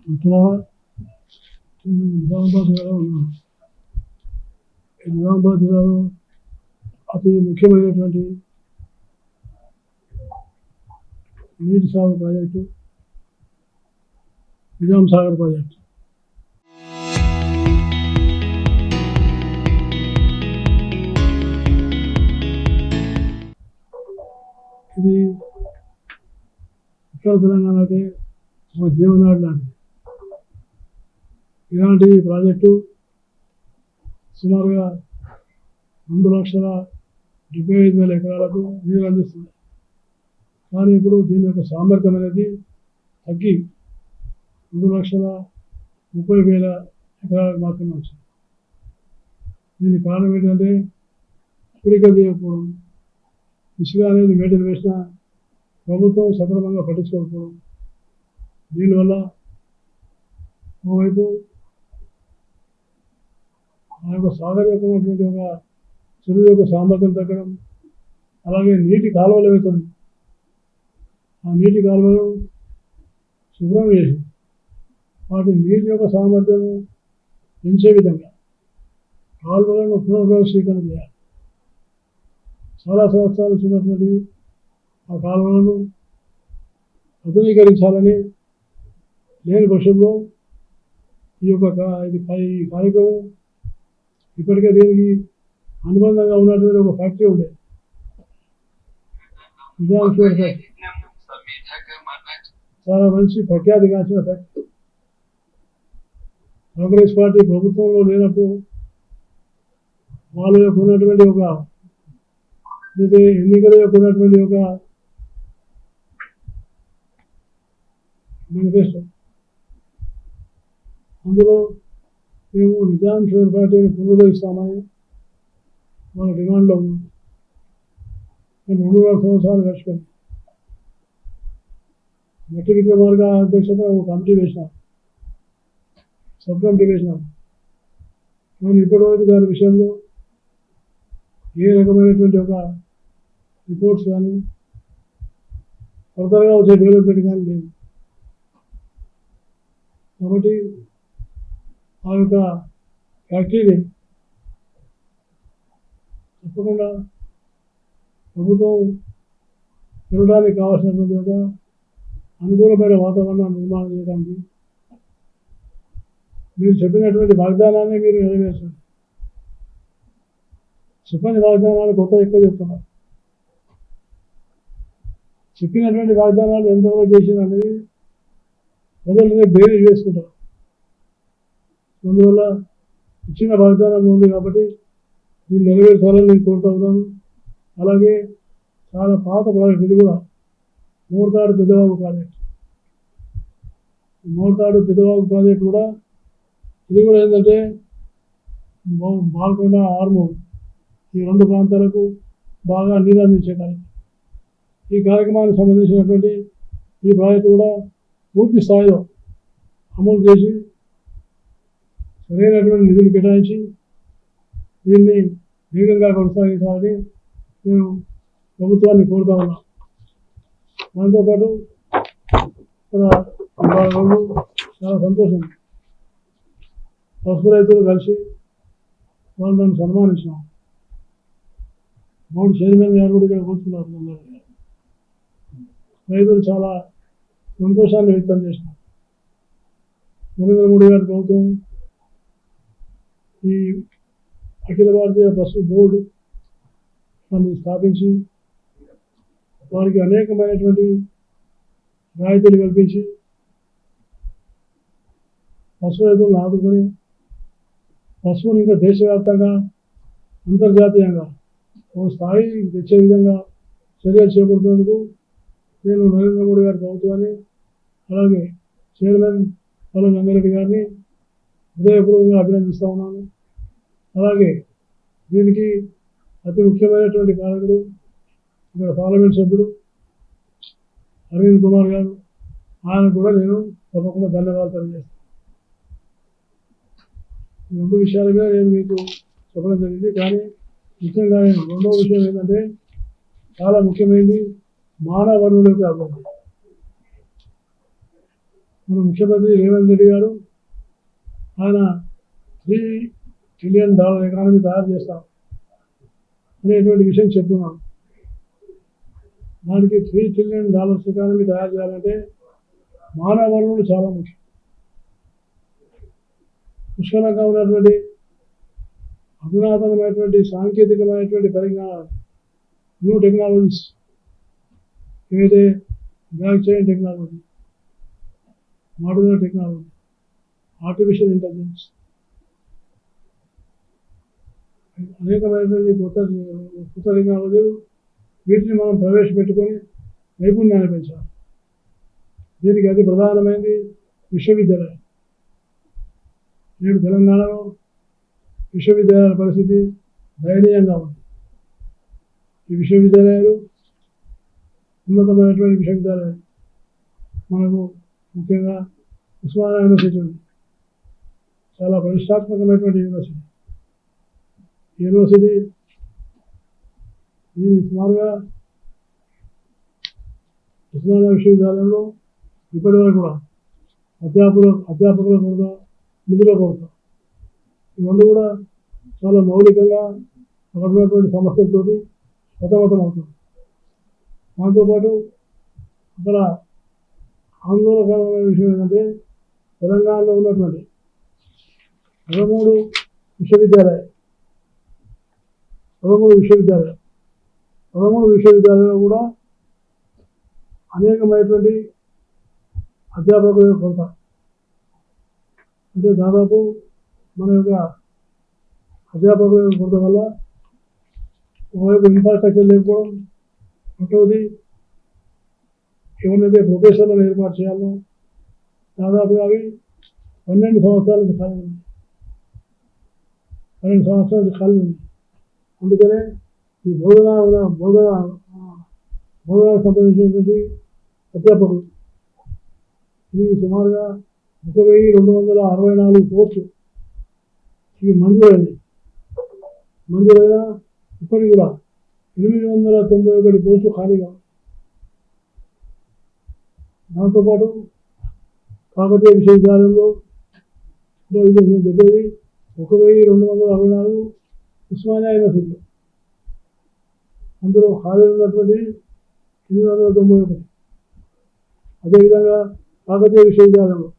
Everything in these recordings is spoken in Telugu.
మిత్రులారా, నిజామాబాద్ జిల్లాలో ఉన్నాను. ఈ నిజామాబాద్ జిల్లాలో అతి ముఖ్యమైనటువంటి నీటి సాగు ప్రాజెక్టు నిజాం సాగర్ ప్రాజెక్టు. ఇది ఉత్తర తెలంగాణకి ఒక జీవనాడి లాంటిది. ఇలాంటి ప్రాజెక్టు సుమారుగా 2,75,000 ఎకరాలకు నీరు అందిస్తుంది. కానీ ఇప్పుడు దీని యొక్క సామర్థ్యం అనేది తగ్గి 2,30,000 ఎకరాలకు మాత్రమే వచ్చింది. దీనికి కారణం ఏంటంటే పూడిక తీయకపోవడం, ఇసుక అనేది మెయింటైన్ వేసిన ప్రభుత్వం సక్రమంగా పట్టించుకోకపోవడం. దీనివల్ల ఓవైపు ఆ యొక్క సాగర్ యొక్క ఒక చెరువు యొక్క సామర్థ్యం తగ్గడం, అలాగే నీటి కాలువలు ఏవైతుంది ఆ నీటి కాలువలు శుభ్రం చేసి వాటి నీటి యొక్క సామర్థ్యం పెంచే విధంగా కాలువలను పునర్వ్యవస్థీకరణ చేయాలి. చాలా సంవత్సరాలు చూసినటువంటి ఆ కాలువలను ఆధునీకరించాలని లేని పక్షంలో ఈ కార్యక్రమం ఇప్పటికే దీనికి అనుబంధంగా ఉన్నటువంటి ఒక ఫ్యాక్టరీ ఉండేది, నిజాం షుగర్ ఫ్యాక్టరీ. చాలా మంచి ప్రఖ్యాతి కాల్చిన ఫ్యాక్టరీ. కాంగ్రెస్ పార్టీ ప్రభుత్వంలో లేనప్పుడు వాళ్ళ యొక్క ఉన్నటువంటి ఒక ఎన్నికల యొక్క ఉన్నటువంటి ఒక మేనిఫెస్టో, అందులో మేము నిజాం షుగర్ ఫ్యాక్టరీని పునరుద్ధరిస్తామని మన డిమాండ్లో ఉన్నాం. మేము 2.5 సంవత్సరాలు గడిచిపోయింది. మట్టి విక్రమార్క అధ్యక్షత ఒక కమిటీ వేసినాం, సబ్ కమిటీ వేసినాం. కానీ ఇప్పటివరకు దాని విషయంలో ఏ రకమైనటువంటి ఒక రిపోర్ట్స్ కానీ ఫర్దర్గా వచ్చే డెవలప్మెంట్ కానీ లేదు. కాబట్టి ఆ యొక్క ఫ్యాక్టరీని తప్పకుండా ప్రభుత్వం తిరగడానికి కావాల్సినటువంటి ఒక అనుకూలమైన వాతావరణాన్ని నిర్మాణం చేయడానికి మీరు చెప్పినటువంటి వాగ్దానాన్ని మీరు నెరవేర్చండి. చెప్పని వాగ్దానాలు కొత్త ఎక్కువ చెప్తున్నారు. చెప్పినటువంటి వాగ్దానాలు ఎంతవరకు చేసిందనేది ప్రజలు బేరీ చేసుకుంటారు. అందువల్ల ఇచ్చిన వాగ్దానం ఉంది కాబట్టి దీన్ని నెరవేర్చాలని నేను కోరుతా ఉన్నాను. అలాగే చాలా పాత ప్రాజెక్ట్, ఇది కూడా మోర్తాడు పెద్దవాగు ప్రాజెక్ట్. మోర్తాడు పెద్దవాగు ప్రాజెక్ట్ కూడా ఇది కూడా ఏంటంటే బాల్కొండ, ఆర్మూర్ ఈ 2 ప్రాంతాలకు బాగా నీరు అందించే కార్యక్రమం. ఈ కార్యక్రమానికి సంబంధించినటువంటి ఈ ప్రాజెక్టు కూడా పూర్తి స్థాయిలో అమలు చేసి సరైనటువంటి నిధులు కేటాయించి దీన్ని వేగంగా కొనసాగించాలని నేను ప్రభుత్వాన్ని కోరుతా ఉన్నాను. దాంతోపాటు ఇక్కడ చాలా సంతోషం, పసుపు రైతులు కలిసి వాళ్ళు నన్ను సన్మానించినాం. బోర్డు చైర్మన్ గారు కూడా ఇక్కడ కూర్చున్నారు. రైతులు చాలా సంతోషాన్ని వ్యక్తం చేసినారు. నరేంద్ర మోడీ గారి ప్రభుత్వం ఈ అఖిల భారతీయ పసుపు బోర్డు దాన్ని స్థాపించి వారికి అనేకమైనటువంటి రాయితీలు కల్పించి పసుపు రైతులను ఆదుకొని పసుపుని ఇంకా దేశవ్యాప్తంగా అంతర్జాతీయంగా ఒక స్థాయి తెచ్చే విధంగా చర్యలు చేపడుతున్నందుకు నేను నరేంద్ర మోడీ గారి ప్రభుత్వాన్ని, అలాగే చైర్మన్ పల్లె రంగారెడ్డి గారిని హృదయపూర్వకంగా అభినందిస్తూ ఉన్నాను. అలాగే దీనికి అతి ముఖ్యమైనటువంటి కారకుడు ఇక్కడ పార్లమెంట్ సభ్యుడు అరవింద్ కుమార్ గారు, ఆయన కూడా నేను తప్పకుండా ధన్యవాదాలు తెలియజేస్తాను. ఈ 2 విషయాల మీద నేను మీకు చెప్పడం జరిగింది. కానీ ముఖ్యంగా రెండవ విషయం ఏంటంటే చాలా ముఖ్యమైనది మానవ వనరులకు అభివృద్ధి. మన ముఖ్యమంత్రి రేవంత్ రెడ్డి గారు ఆయన $3 trillion ఎకానమీ తయారు చేస్తాం అనేటువంటి విషయం చెప్తున్నాను. దానికి $3 trillion ఎకానమీ తయారు చేయాలంటే మానవ వనరులు చాలా ముఖ్యం. పుష్కలంగా ఉన్నటువంటి అధునాతనమైనటువంటి సాంకేతికమైనటువంటి పరిజ్ఞానాలు, న్యూ టెక్నాలజీస్, ఏదైతే block chain technology, modular technology, artificial intelligence, అనేకమైనటువంటి కొత్త టెక్నాలజీలు, వీటిని మనం ప్రవేశపెట్టుకొని నైపుణ్యాన్ని పెంచాలి. దీనికి అతి ప్రధానమైనది విశ్వవిద్యాలయం. నేడు తెలంగాణలో విశ్వవిద్యాలయాల పరిస్థితి దయనీయంగా ఉంది. ఈ విశ్వవిద్యాలయాలు ఉన్నతమైనటువంటి విశ్వవిద్యాలయాలు మనకు ముఖ్యంగా ఉస్మానియా యూనివర్సిటీ ఉంది. చాలా ప్రతిష్టాత్మకమైనటువంటి యూనివర్సిటీ. ఈ యూనివర్సిటీ ఇది సుమారుగా ఉస్మానియా విశ్వవిద్యాలయంలో ఇప్పటి వరకు కూడా అధ్యాపకుల కొరత, నిధుల కొరత, ఇవన్నీ కూడా చాలా మౌలికంగా అక్కడ ఉన్నటువంటి సమస్యలతోటి సతమతం అవుతుంది. దాంతోపాటు అక్కడ ఆందోళనకరమైన విషయం ఏంటంటే తెలంగాణలో ఉన్నటువంటి 13 విశ్వవిద్యాలయాలు కూడా అనేకమైనటువంటి అధ్యాపకుల కొరత. అంటే దాదాపు మన యొక్క అధ్యాపకుల కొరత వల్ల ఒకవైపు ఇన్ఫ్రాస్ట్రక్చర్ లేకపోవడం, రెండవది ఎవరినైతే ప్రొఫెసర్లను ఏర్పాటు చేయాలో దాదాపుగా అవి 12 సంవత్సరాల నుంచి ఖాళీ ఉంది. అందుకనే ఈ బోధనకు సంబంధించినటువంటి అధ్యాపకులు ఇవి సుమారుగా 1264 పోస్టులు ఇవి మంజూరైన ఇప్పటికి కూడా 891 పోస్టులు ఖాళీగా. దాంతోపాటు కాకతీయ విశ్వవిద్యాలయంలో నేను చెప్పేది 1264 ఉస్మానియా యూనివర్సిటీలో, అందులో ఖాళీ ఉన్నటువంటి 891. అదేవిధంగా కాకతీయ విశ్వవిద్యాలయంలో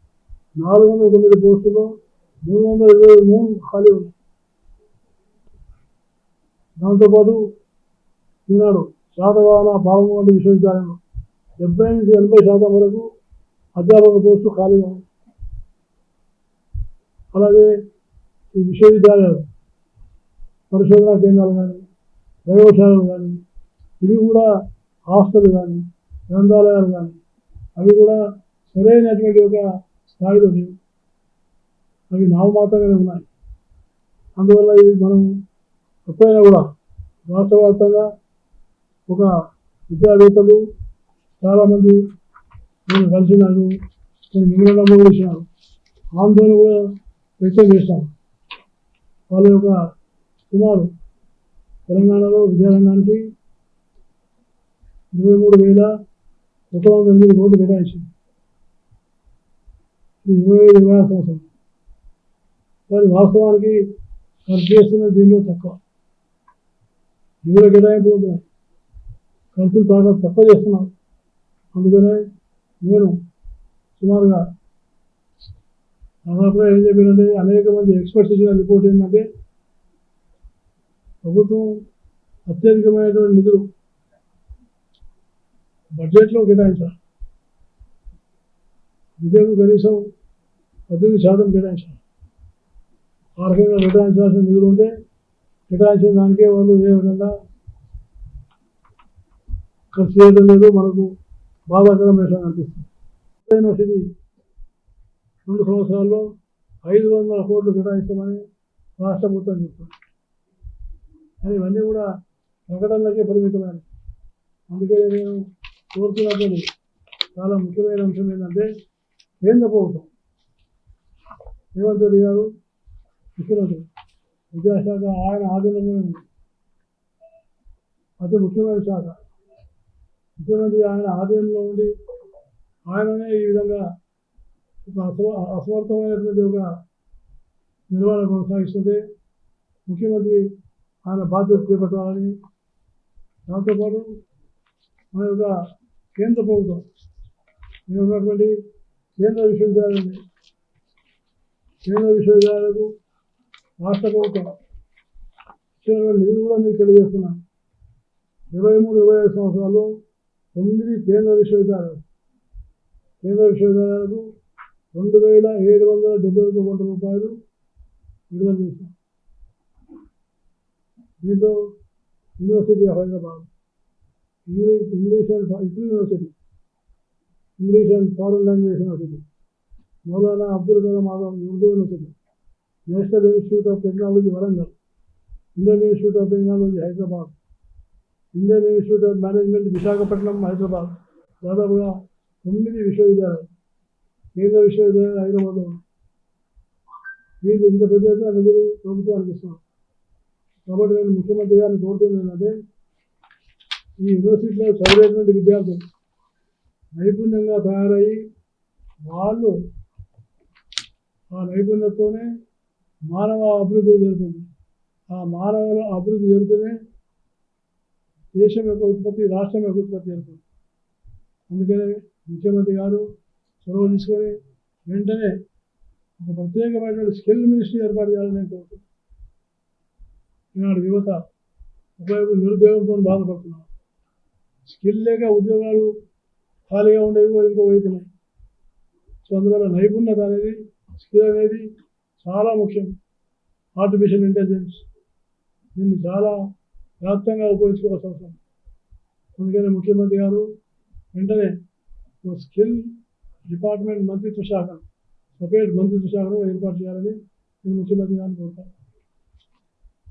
409 పోస్టుల్లో 323 ఖాళీ ఉన్నాయి. దాంతోపాటు ఈనాడు శాతవాహన పాల్గొండ విశ్వవిద్యాలయంలో 70-80% వరకు అధ్యాపక పోస్టులు ఖాళీగా ఉన్నాయి. అలాగే ఈ విశ్వవిద్యాలయాలు, పరిశోధనా కేంద్రాలు కానీ, ప్రయోగశాలలు కానీ, ఇవి కూడా హాస్టల్ కానీ, గ్రంథాలయాలు కానీ, అవి కూడా సరైనటువంటి ఒక స్థాయిలో లేవు. అవి నామమాత్రంగానే ఉన్నాయి. అందువల్ల ఇవి మనం ఎప్పుడైనా కూడా రాష్ట్ర వ్యాప్తంగా ఒక విద్యావేత్తలు చాలామంది నేను కలిసినారు, కొన్ని మెమోరాండం కూడా ఇచ్చినారు, ఆందోళన కూడా వ్యక్తం చేసినారు. వాళ్ళ యొక్క సుమారు తెలంగాణలో విద్యారంగానికి 23,108 కోట్లు కేటాయించింది. ఇది 25-26 సంవత్సరం. కానీ వాస్తవానికి ఖర్చు చేస్తున్న దీనిలో తక్కువ. నిధుల కేటాయింపు ఉంటున్నాయి, ఖర్చులు చాలా తక్కువ చేస్తున్నాం. అందుకనే నేను సుమారుగా దాదాపుగా ఏం చెప్పినంటే అనేక మంది ఎక్స్పర్ట్స్ ఇచ్చిన రిపోర్ట్ ఏంటంటే ప్రభుత్వం అత్యధికమైనటువంటి నిధులు బడ్జెట్లో కేటాయించాలి. విద్యకు కనీసం 18% కేటాయించాలి. ఆ రకంగా కేటాయించాల్సిన నిధులు ఉంటే కేటాయించిన దానికే వాళ్ళు ఏ విధంగా ఖర్చు చేయడం లేదు. మనకు బాధాకరమైన విషయం అనిపిస్తుంది. యూనివర్సిటీ 2 సంవత్సరాల్లో 500 కోట్లు కేటాయిస్తామని రాష్ట్ర ప్రభుత్వం చెప్తుంది. కానీ ఇవన్నీ కూడా ప్రకటనలకే పరిమితమైనవి. అందుకే నేను కోరుతున్నటువంటి చాలా ముఖ్యమైన అంశం ఏంటంటే కేంద్ర ప్రభుత్వం రేవంత్ రెడ్డి గారు ముఖ్యమంత్రి, విద్యాశాఖ ఆయన ఆధీనంలో ఉంది. అతి ముఖ్యమైన శాఖ. ముఖ్యమంత్రి ఆయన ఆధీనంలో ఉండి ఆయననే ఈ విధంగా అసమర్థమైనటువంటి ఒక నిర్వహణ కొనసాగిస్తుంటే ముఖ్యమంత్రి ఆయన బాధ్యత చేపట్టాలని, దాంతోపాటు మన యొక్క కేంద్ర ప్రభుత్వం ఉన్నటువంటి కేంద్ర విశ్వవిద్యాలయాలకు రాష్ట్ర ప్రభుత్వం ఇచ్చినటువంటి నిధులు కూడా మీకు తెలియజేస్తున్నాను. 23-25 సంవత్సరాల్లో 9 కేంద్ర విశ్వవిద్యాలయాలకు 2,771 కోట్ల రూపాయలు విడుదల చేశాం. దీంతో university of Hyderabad, English and foreign language university, Maulana Abdul Kalam Azad Urdu university, national institute of technology Warangal, Indian institute of technology Hyderabad, Indian institute of management Visakhapatnam Hyderabad, దాదాపుగా 9 విశ్వవిద్యాలయాలు, కేంద్ర విశ్వవిద్యాలయాలు హైదరాబాద్లో ఉన్నాయి. వీళ్ళు ఇంత పెద్ద ఎత్తున నిధులు ప్రభుత్వానికి ఇస్తున్నారు. కాబట్టి నేను ముఖ్యమంత్రి గారిని కోరుతుంది ఏంటంటే, ఈ యూనివర్సిటీలో చదివేటువంటి విద్యార్థులు నైపుణ్యంగా తయారయ్యి వాళ్ళు ఆ నైపుణ్యంతోనే మానవ అభివృద్ధి జరుగుతుంది. ఆ మానవ అభివృద్ధి జరిగితేనే దేశం యొక్క ఉత్పత్తి, రాష్ట్రం యొక్క ఉత్పత్తి జరుగుతుంది. అందుకనే ముఖ్యమంత్రి గారు చొరవ తీసుకొని వెంటనే ఒక ప్రత్యేకమైనటువంటి స్కిల్ మినిస్ట్రీ ఏర్పాటు చేయాలని నేను కోరుతున్నాను. ఈనాడు యువత ఒకవైపు నిరుద్యోగంతో బాధపడుతున్నారు. స్కిల్ లేక ఉద్యోగాలు ఖాళీగా ఉండేవి ఇంకో వైపున్నాయి. సో అందువల్ల నైపుణ్యత అనేది, స్కిల్ అనేది చాలా ముఖ్యం. ఆర్టిఫిషియల్ ఇంటెలిజెన్స్ దీన్ని చాలా వ్యాప్తంగా ఉపయోగించుకోవాల్సిన అవసరం. అందుకని ముఖ్యమంత్రి గారు వెంటనే స్కిల్ డిపార్ట్మెంట్ మంత్రిత్వ శాఖ, సపరేట్ మంత్రిత్వ శాఖను ఏర్పాటు చేయాలని నేను ముఖ్యమంత్రి గారిని కోరుతాను.